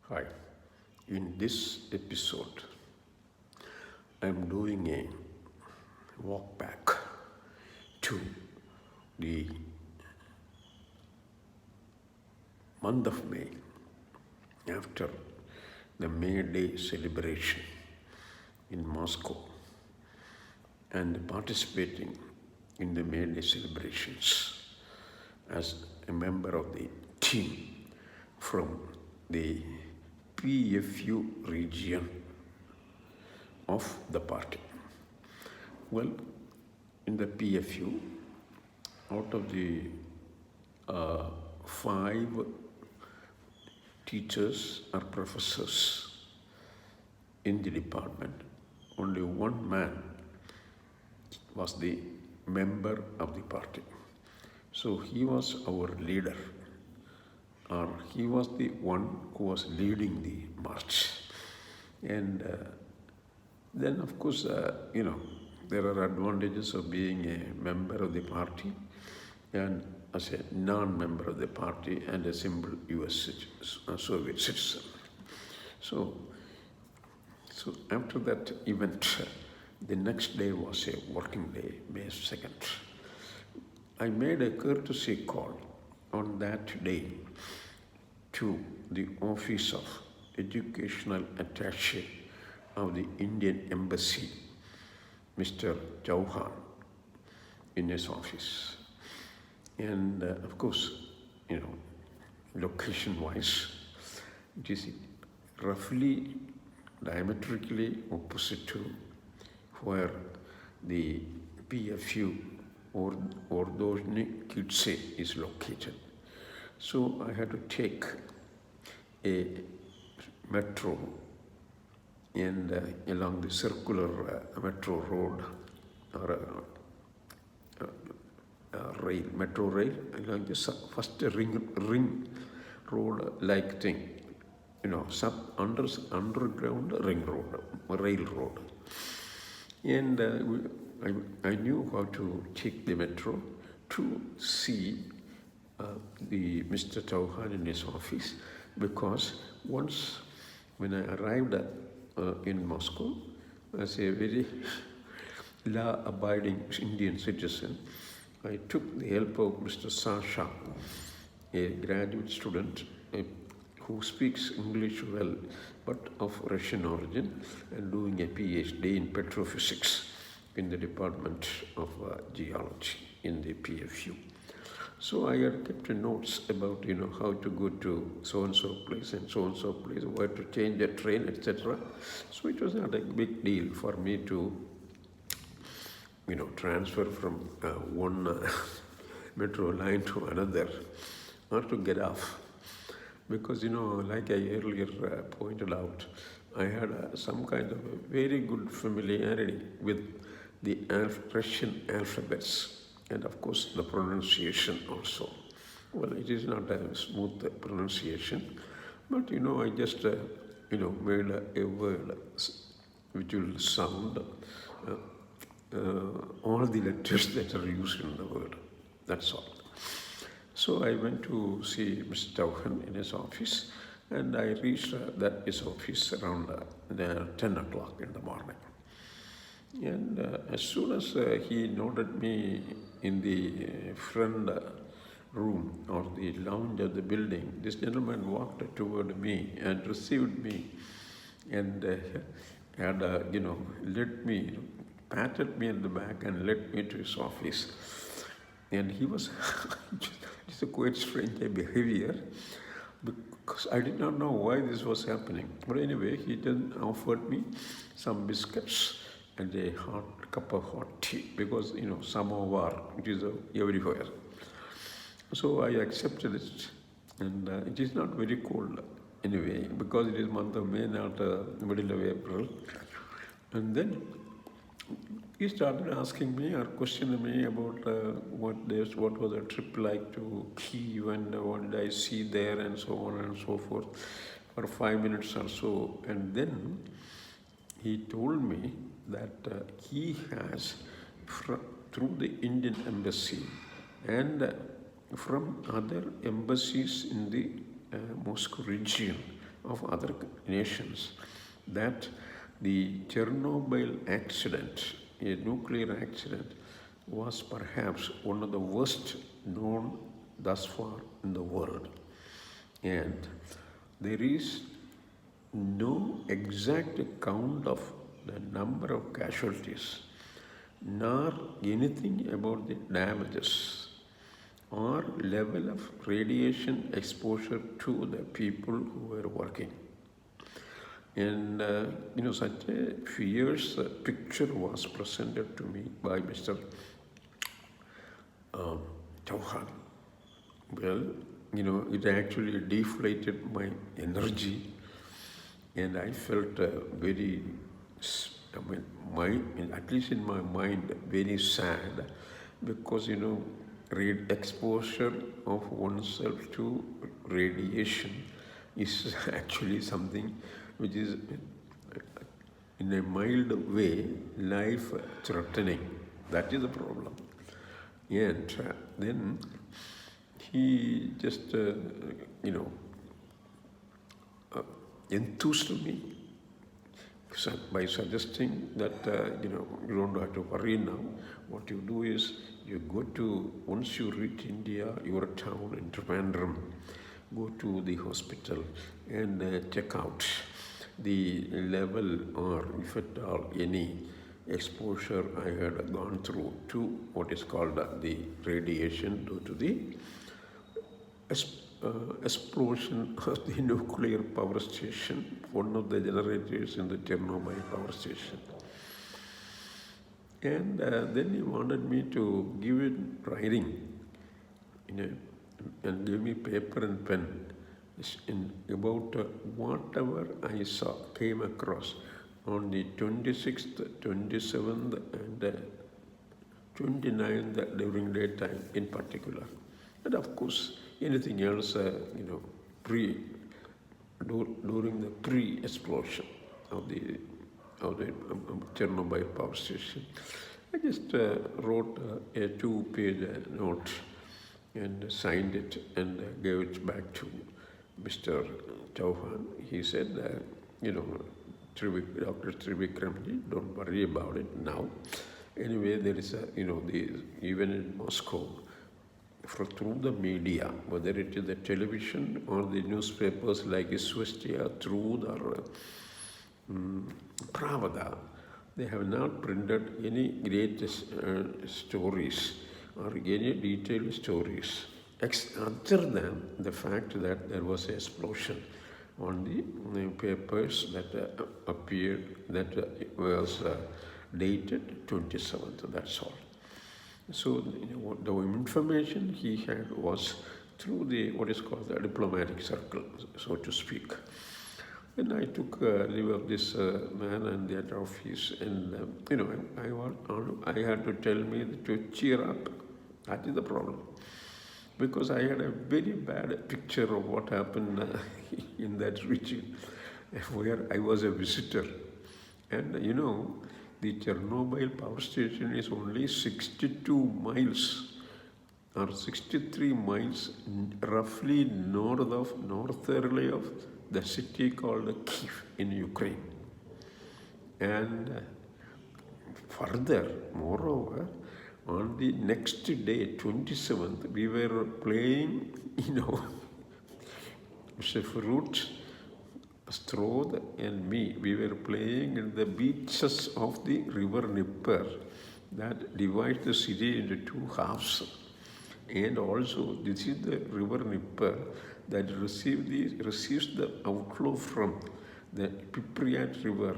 Hi, in this episode, I'm doing a walk back to the month of May after the May Day celebration in Moscow and participating in the May Day celebrations as a member of the team from the PFU region of the party. Well, in the PFU, out of the five teachers or professors in the department, only one man was the member of the party. So he was our leader, or he was the one who was leading the march. And then, of course, there are advantages of being a member of the party and as a non-member of the party and a simple US Soviet citizen. So after that event, the next day was a working day, May 2nd. I made a courtesy call on that day to the Office of Educational Attaché of the Indian Embassy, Mr. Chauhan, in his office. And of course, location-wise, it is roughly diametrically opposite to where the PFU or Ordozhny Kidse is located. So I had to take a metro and along the circular metro road or metro rail along the first ring road like thing, underground ring road, railroad. And I knew how to take the metro to see the Mr. Chauhan in his office, because once when I arrived in Moscow as a very law-abiding Indian citizen, I took the help of Mr. Sasha, a graduate student who speaks English well but of Russian origin and doing a PhD in petrophysics in the Department of Geology in the PFU. So I had kept notes about how to go to so-and-so place and so-and-so place, where to change a train, etc. So it was not a big deal for me to transfer from one metro line to another or to get off. Because, like I earlier pointed out, I had some kind of a very good familiarity with the Russian alphabets and, of course, the pronunciation also. Well, it is not a smooth pronunciation, but, I just, made a word which will sound all the letters that are used in the word. That's all. So I went to see Mr. Chauhan in his office, and I reached his office around 10 o'clock in the morning. And as soon as he noted me in the front room or the lounge of the building, this gentleman walked toward me and received me and had, led me, patted me on the back and led me to his office. And he was it's a quite strange behavior, because I did not know why this was happening. But anyway, he then offered me some biscuits and a hot cup of hot tea, because samovar, it is everywhere. So I accepted it, and it is not very cold anyway, because it is month of May, not middle of April. And then he started asking me or questioning me about what was the trip like to Kyiv and what did I see there and so on and so forth for 5 minutes or so. And then he told me that he has, through the Indian embassy and from other embassies in the Moscow region, of other nations that the Chernobyl accident, a nuclear accident, was perhaps one of the worst known thus far in the world. And there is no exact count of the number of casualties, nor anything about the damages or level of radiation exposure to the people who were working. And such a fierce picture was presented to me by Mr. Chauhan. Well, it actually deflated my energy, and I felt very, at least in my mind, very sad, because exposure of oneself to radiation is actually something which is, in a mild way, life threatening. That is the problem. And then he just, enthused me by suggesting that, you don't have to worry now. What you do is you go to, once you reach India, your town in Trivandrum, go to the hospital and check out the level, or if at all any exposure I had gone through to what is called the radiation due to the explosion of the nuclear power station, one of the generators in the Chernobyl power station. And then he wanted me to give it writing, and give me paper and pen about whatever I came across on the 26th, 27th, and 29th during daytime in particular. And of course, anything else, during the pre-explosion of the Chernobyl power station. I just wrote a 2-page note and signed it and gave it back to Mr. Chauhan. He said, Dr. Thrivikramji, don't worry about it now. Anyway, there is even in Moscow, through the media, whether it is the television or the newspapers like Isvestia, Truth, or Pravda, they have not printed any great stories or any detailed stories, other than the fact that there was an explosion on the papers that appeared, that was dated 27th, that's all. So the information he had was through the what is called the diplomatic circle, so to speak. And I took leave of this man and that office, and I had to tell me to cheer up. That is the problem, because I had a very bad picture of what happened in that region where I was a visitor. And the Chernobyl power station is only 62 miles or 63 miles roughly northerly of the city called Kyiv in Ukraine. And further, moreover, on the next day, 27th, we were playing, Mr. Fruit, Strode and me, we were playing in the beaches of the river Nipper that divides the city into two halves. And also, this is the river Nipper that receives the outflow from the Pripyat river,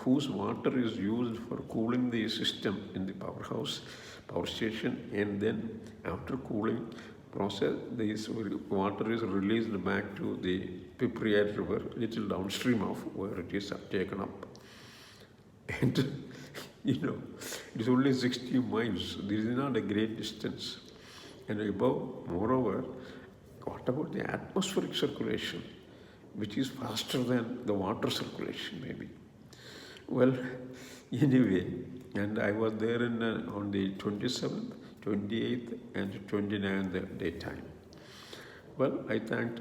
whose water is used for cooling the system in the power station, and then after cooling process, this water is released back to the Pripyat river, little downstream of where it is taken up. And it is only 60 miles. This is not a great distance. And moreover, what about the atmospheric circulation, which is faster than the water circulation, maybe? Well, anyway, and I was there on the 27th, 28th, and 29th daytime. Well, I thanked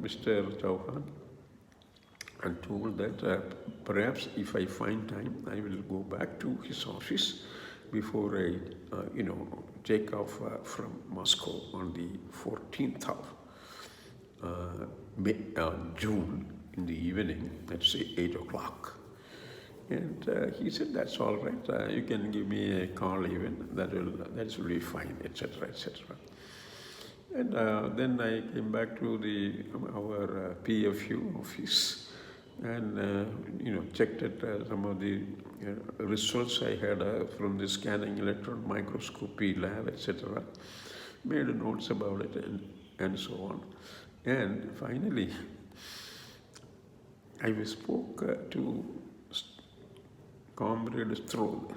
Mr. Chauhan and told that perhaps if I find time, I will go back to his office before I, take off from Moscow on the 14th of June in the evening, let's say 8 o'clock. And he said, that's all right, you can give me a call even, that will be fine, etc., etc. And then I came back to our PFU office and checked at some of the results I had from the scanning electron microscopy lab, etc. Made notes about it and so on. And finally, I spoke to Comrade Strode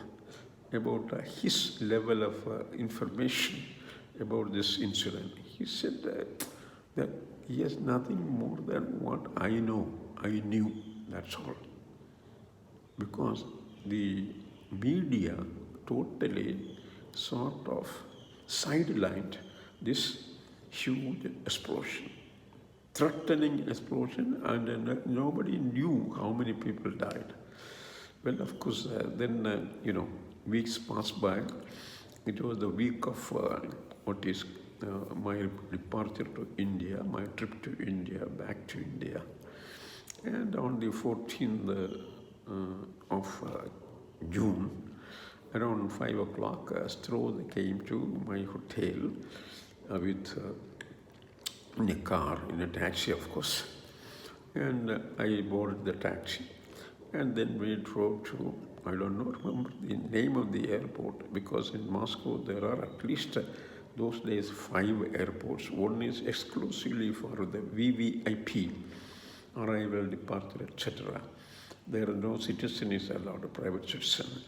about his level of information about this incident. He said that he has nothing more than what I knew, that's all. Because the media totally sort of sidelined this huge explosion, threatening explosion, and nobody knew how many people died. Well, of course, then weeks passed by. It was the week of my departure to India, my trip to India, back to India. And on the 14th of June, around 5 o'clock, Strode came to my hotel with in a car, in a taxi, of course. And I boarded the taxi. And then we drove to, I don't know, remember the name of the airport, because in Moscow there are at least those days 5 airports. One is exclusively for the VVIP, arrival, departure, etc. There are no citizen is allowed, a private citizen.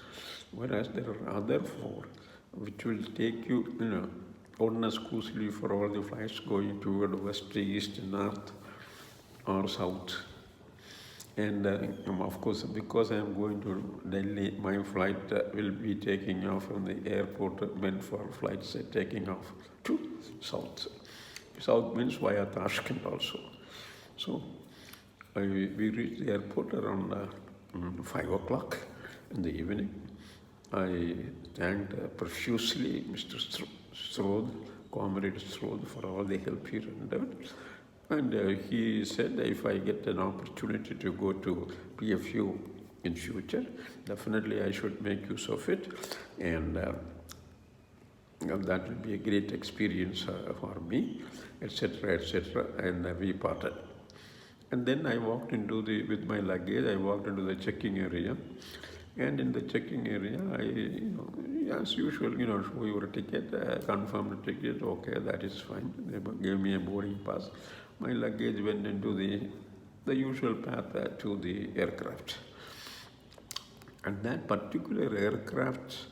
Whereas there are other 4 which will take you, one exclusively for all the flights going toward west, east, north or south. And of course, because I am going to Delhi, my flight will be taking off from the airport meant for flights taking off to south. South means via Tashkent also. So we reached the airport around 5 o'clock in the evening. I thanked profusely Mr. Strode, Comrade Strode, for all the help he rendered. And he said, if I get an opportunity to go to PFU in future, definitely I should make use of it. And that will be a great experience for me, etc., etc. And we parted. And then I walked with my luggage, I walked into the checking area. And in the checking area, I, as usual, show your ticket, confirm the ticket, okay, that is fine. They gave me a boarding pass. My luggage went into the usual path to the aircraft. And that particular aircraft,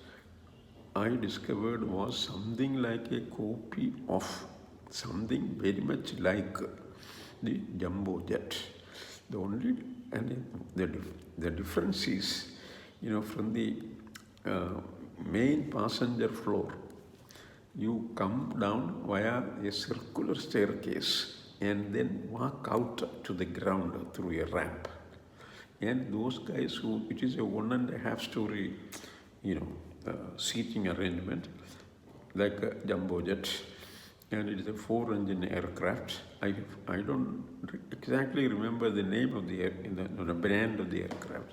I discovered, was something like a copy of something very much like the jumbo jet. The difference is, from the main passenger floor, you come down via a circular staircase and then walk out to the ground through a ramp. And those guys it is a 1.5 story, seating arrangement, like a jumbo jet, and it is a 4-engine aircraft. I don't exactly remember the name of the brand of the aircraft.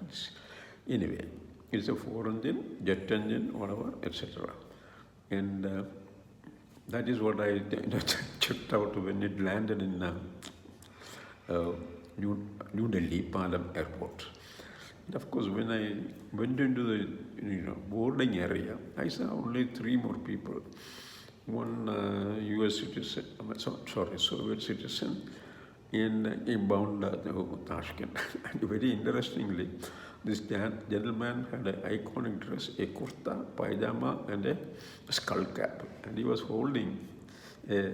Anyway, it's a 4-engine, jet engine, whatever, etc. And that is what I checked out when it landed in New Delhi, Palam Airport. And of course, when I went into the boarding area, I saw only 3 more people. One US citizen, Soviet citizen, and inbound to Tashkent. And very interestingly, this gentleman had an iconic dress, a kurta, pajama, and a skull cap. And he was holding a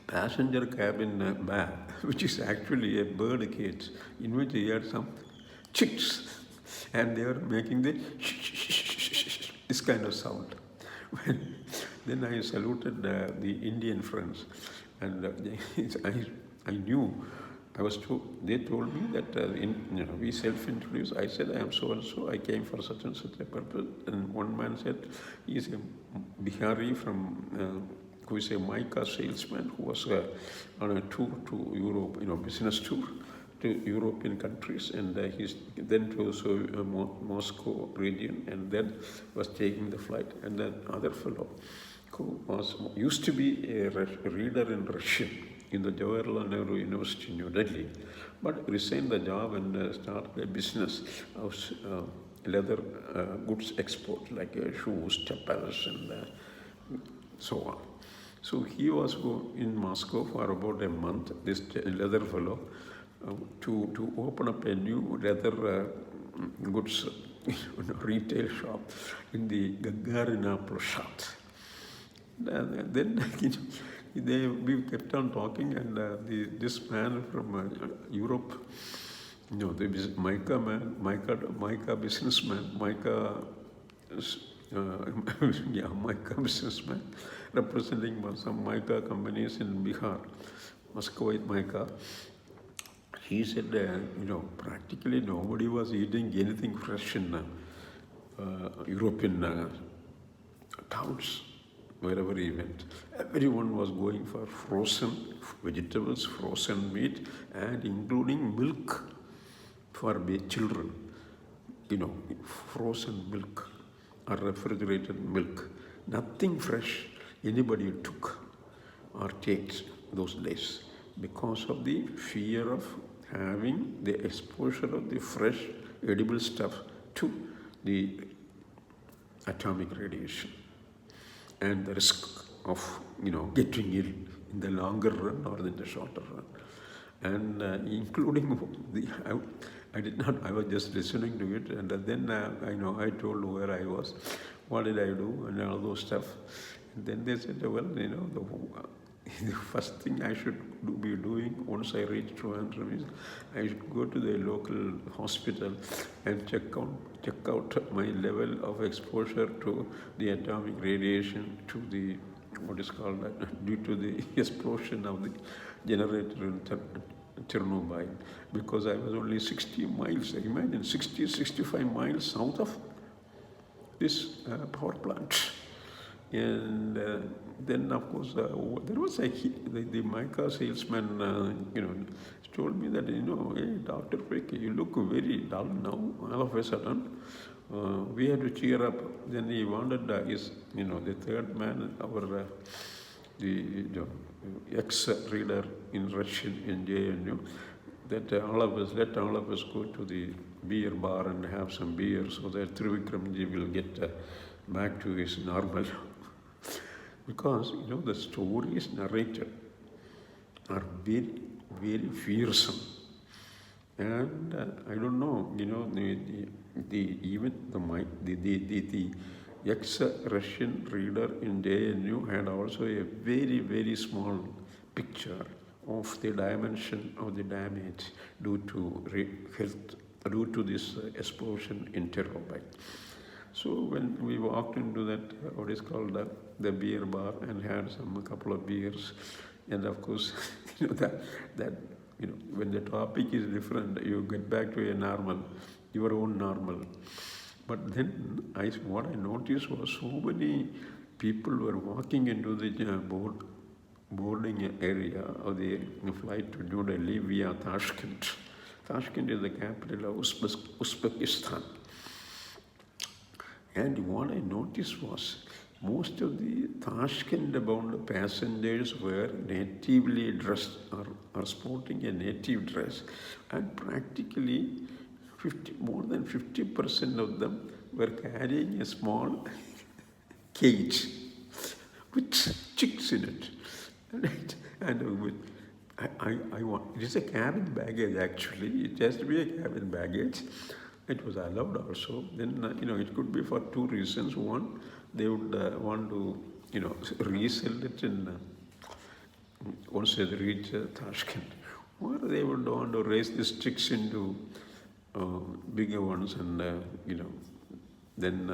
passenger cabin bag, which is actually a bird cage, in which he had some chicks. And they were making this kind of sound. Then I saluted the Indian friends. And I knew, they told me that we self-introduced. I said, I am so and so, I came for such and such a purpose. And one man said, he is a Bihari who is a mica salesman who was on a tour to Europe, business tour to European countries, and he's then to Moscow region, and then was taking the flight. And that other fellow who used to be a reader in Russian in the Jawaharlal Nehru University, New Delhi, but resigned the job and started a business of leather goods export, like shoes, chappals, and so on. So he was in Moscow for about a month, this leather fellow, to open up a new leather goods retail shop in the Gagarina Prasad. And then we kept on talking, and this man from Europe, the mica businessman, mica businessman, representing some mica companies in Bihar, Muscovite mica. He said, practically nobody was eating anything fresh in European towns. Wherever he went, everyone was going for frozen vegetables, frozen meat, and including milk for children. Frozen milk or refrigerated milk. Nothing fresh anybody took or takes those days because of the fear of having the exposure of the fresh edible stuff to the atomic radiation, and the risk of getting ill in the longer run or in the shorter run, and including I was just listening to it, and then I told where I was, what did I do, and all those stuff. And then they said, well, the first thing I should be doing once I reach Trivandrum is I should go to the local hospital and check out my level of exposure to the atomic radiation, to the due to the explosion of the generator in Chernobyl, because I was only 60 miles. Imagine 65 miles south of this power plant. And then, of course, there was the mica salesman, told me that, hey, Dr. Vick, you look very dull now, all of a sudden. We had to cheer up. Then he wanted the third man, the ex-reader in Russian in JNU, that let all of us go to the beer bar and have some beer so that Thrivikramji will get back to his normal. Because, the stories narrated are very, very fearsome. And I don't know, the ex-Russian reader in JNU had also a very, very small picture of the dimension of the damage due to this explosion in Chernobyl. So when we walked into that, what is called the beer bar, and had a couple of beers, and of course, when the topic is different, you get back to your own normal. But then what I noticed was so many people were walking into the boarding area of the flight to New Delhi via Tashkent. Tashkent is the capital of Uzbekistan. And what I noticed was most of the Tashkent-bound passengers were natively dressed or sporting a native dress, and practically more than 50% of them were carrying a small cage with chicks in it. It is a cabin baggage actually. It has to be a cabin baggage. It was allowed also. Then, it could be for two reasons. One, they would want to, resell it once they reach Tashkent. Or they would want to raise these chicks into bigger ones and, then,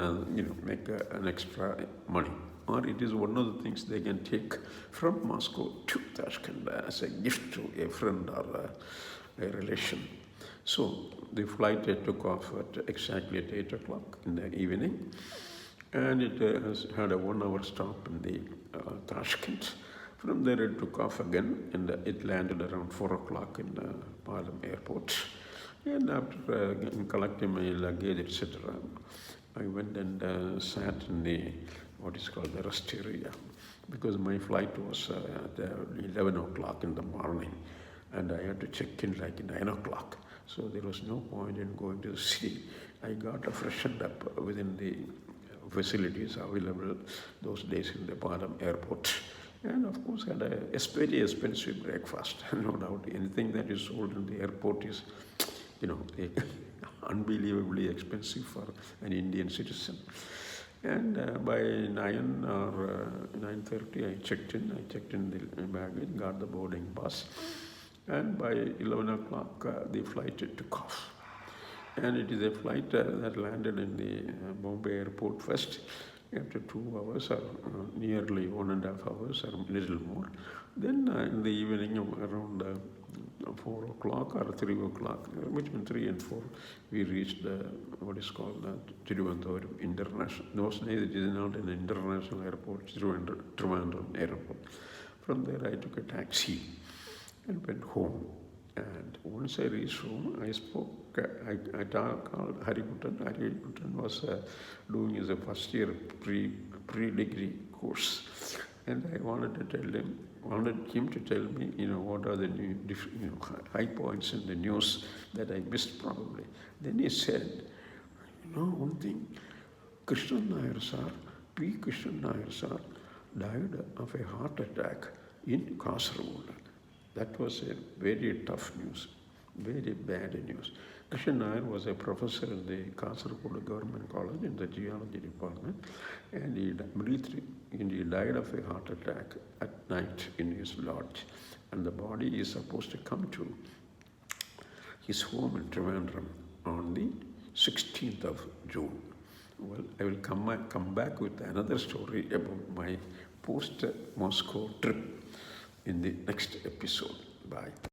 make an extra money. Or it is one of the things they can take from Moscow to Tashkent as a gift to a friend or a relation. So the flight took off at exactly at 8 o'clock in the evening, and it had a 1 hour stop in the Tashkent. From there it took off again, and it landed around 4 o'clock in Palam airport. And after collecting my luggage, etc., I went and sat in the, what is called the rest area, because my flight was at 11 o'clock in the morning, and I had to check in like 9 o'clock. So there was no point in going to the city. I got freshened up within the facilities available those days in the Palam airport. And of course had a very expensive breakfast. No doubt anything that is sold in the airport is, unbelievably expensive for an Indian citizen. And by 9 or 9:30 I checked in the baggage, got the boarding pass. And by 11 o'clock the flight took off. And it is a flight that landed in the Bombay airport first. After 2 hours or nearly 1.5 hours or a little more. Then in the evening around 4 o'clock or 3 o'clock, between 3 and 4, we reached what is called Trivandrum International. Those days it is not an international airport, Trivandrum airport. From there I took a taxi and went home. And once I reached home, I called Harikutan. Harikutan was doing his first year pre-degree course. And I wanted him to tell me, what are the new, high points in the news that I missed probably. Then he said, one thing, Krishnan Nair sir, P. Krishnan Nair sir, died of a heart attack in Kasaragod. That was a very tough news, very bad news. Krishnan Nair was a professor in the Kasaragod Government College in the geology department, and he died of a heart attack at night in his lodge. And the body is supposed to come to his home in Trivandrum on the 16th of June. Well, I will come back with another story about my post-Moscow trip in the next episode. Bye.